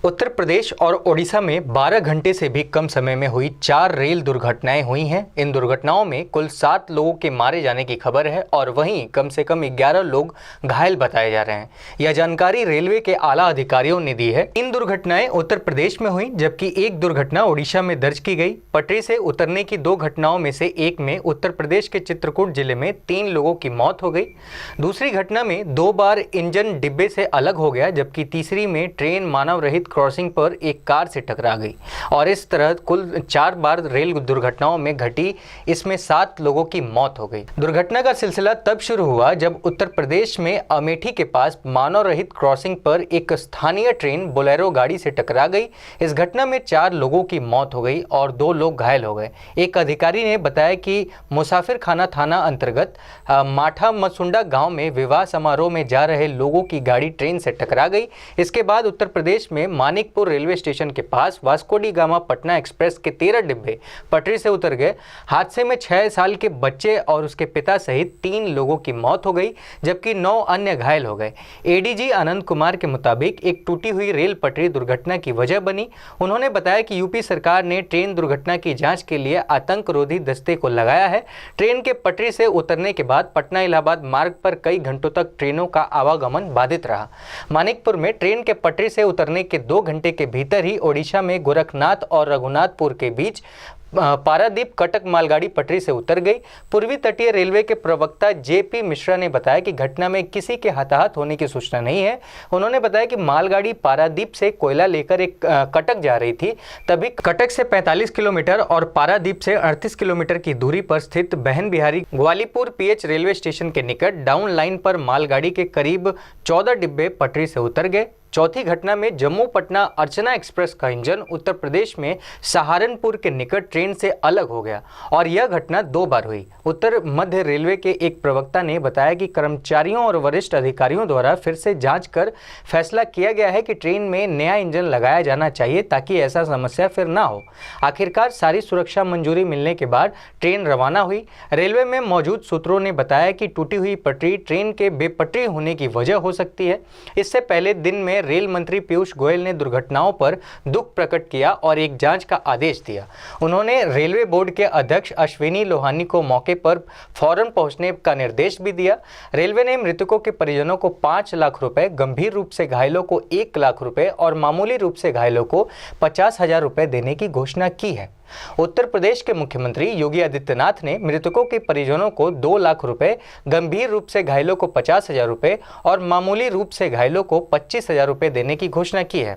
उत्तर प्रदेश और ओडिशा में 12 घंटे से भी कम समय में हुई 4 रेल दुर्घटनाएं हुई हैं। इन दुर्घटनाओं में कुल 7 लोगों के मारे जाने की खबर है और वहीं कम से कम 11 लोग घायल बताए जा रहे हैं। यह जानकारी रेलवे के आला अधिकारियों ने दी है। 3 दुर्घटनाएं उत्तर प्रदेश में हुई जबकि एक दुर्घटना ओडिशा में दर्ज की गई। पटरी से उतरने की 2 घटनाओं में से एक में उत्तर प्रदेश के चित्रकूट जिले में 3 लोगों की मौत हो गई। दूसरी घटना में 2 बार इंजन डिब्बे से अलग हो गया जबकि तीसरी में ट्रेन मानव रहित क्रॉसिंग पर एक कार से टकरा गई और इस तरह कुल 4 बार रेल दुर्घटनाओं में घटी। इसमें 7 लोगों की मौत हो गई। दुर्घटना का सिलसिला तब शुरू हुआ जब उत्तर प्रदेश में अमेठी के पास मानव रहित क्रॉसिंग पर एक स्थानीय ट्रेन बोलेरो गाड़ी से टकरा गई। इस घटना में 4 लोगों की मौत हो गई और 2 लोग घायल हो गए। एक अधिकारी ने बताया कि मुसाफिर खाना थाना अंतर्गत माठा मसुंडा गांव में विवाह समारोह में जा रहे लोगों की गाड़ी ट्रेन से टकरा गई। इसके बाद उत्तर प्रदेश में मानिकपुर रेलवे स्टेशन के पास वास्को डी गामा पटना एक्सप्रेस के 13 डिब्बे पटरी से उतर गए। हादसे में 6 साल के बच्चे और उसके पिता सहित 3 लोगों की मौत हो गई जबकि 9 अन्य घायल हो गए। एडीजी आनंद कुमार के मुताबिक एक टूटी हुई रेल पटरी दुर्घटना की वजह बनी। उन्होंने बताया कि यूपी सरकार ने ट्रेन दुर्घटना की जांच के लिए आतंकरोधी दस्ते को लगाया है। ट्रेन के पटरी से उतरने के बाद पटना इलाहाबाद मार्ग पर कई घंटों तक ट्रेनों का आवागमन बाधित रहा। मानिकपुर में ट्रेन के पटरी से उतरने के 2 घंटे के भीतर ही ओडिशा में गोरखनाथ और रघुनाथपुर के बीच पारादीप कटक मालगाड़ी पटरी से उतर गई। पूर्वी तटीय रेलवे के प्रवक्ता जेपी मिश्रा ने बताया कि घटना में किसी के हताहत होने की सूचना नहीं है। उन्होंने बताया कि मालगाड़ी पारादीप से कोयला लेकर एक कटक जा रही थी। तभी कटक से 45 किलोमीटर और पारादीप से 38 किलोमीटर की दूरी पर स्थित बहन बिहारी ग्वालीपुर पीएच रेलवे स्टेशन के निकट डाउन लाइन पर मालगाड़ी के करीब 14 डिब्बे पटरी से उतर गए। चौथी घटना में जम्मू पटना अर्चना एक्सप्रेस का इंजन उत्तर प्रदेश में सहारनपुर के निकट ट्रेन से अलग हो गया और यह घटना 2 बार हुई। उत्तर मध्य रेलवे के एक प्रवक्ता ने बताया कि कर्मचारियों और वरिष्ठ अधिकारियों द्वारा फिर से जांच कर फैसला किया गया है कि ट्रेन में नया इंजन लगाया जाना चाहिए ताकि ऐसा समस्या फिर ना हो। आखिरकार सारी सुरक्षा मंजूरी मिलने के बाद ट्रेन रवाना हुई। रेलवे में मौजूद सूत्रों ने बताया कि टूटी हुई पटरी ट्रेन के बेपटरी होने की वजह हो सकती है। इससे पहले दिन में रेल मंत्री पीयूष गोयल ने दुर्घटनाओं पर दुख प्रकट किया और एक जांच का आदेश दिया। उन्होंने रेलवे बोर्ड के अध्यक्ष अश्विनी लोहानी को मौके पर फौरन पहुंचने का निर्देश भी दिया। रेलवे ने मृतकों के परिजनों को 5 लाख रुपए, गंभीर रूप से घायलों को 1 लाख रुपए और मामूली रूप से घायलों को 50,000 रुपए देने की घोषणा की है। उत्तर प्रदेश के मुख्यमंत्री योगी आदित्यनाथ ने मृतकों के परिजनों को 2 लाख रुपए, गंभीर रूप से घायलों को 50,000 रुपए और मामूली रूप से घायलों को 25,000 रुपए देने की घोषणा की है।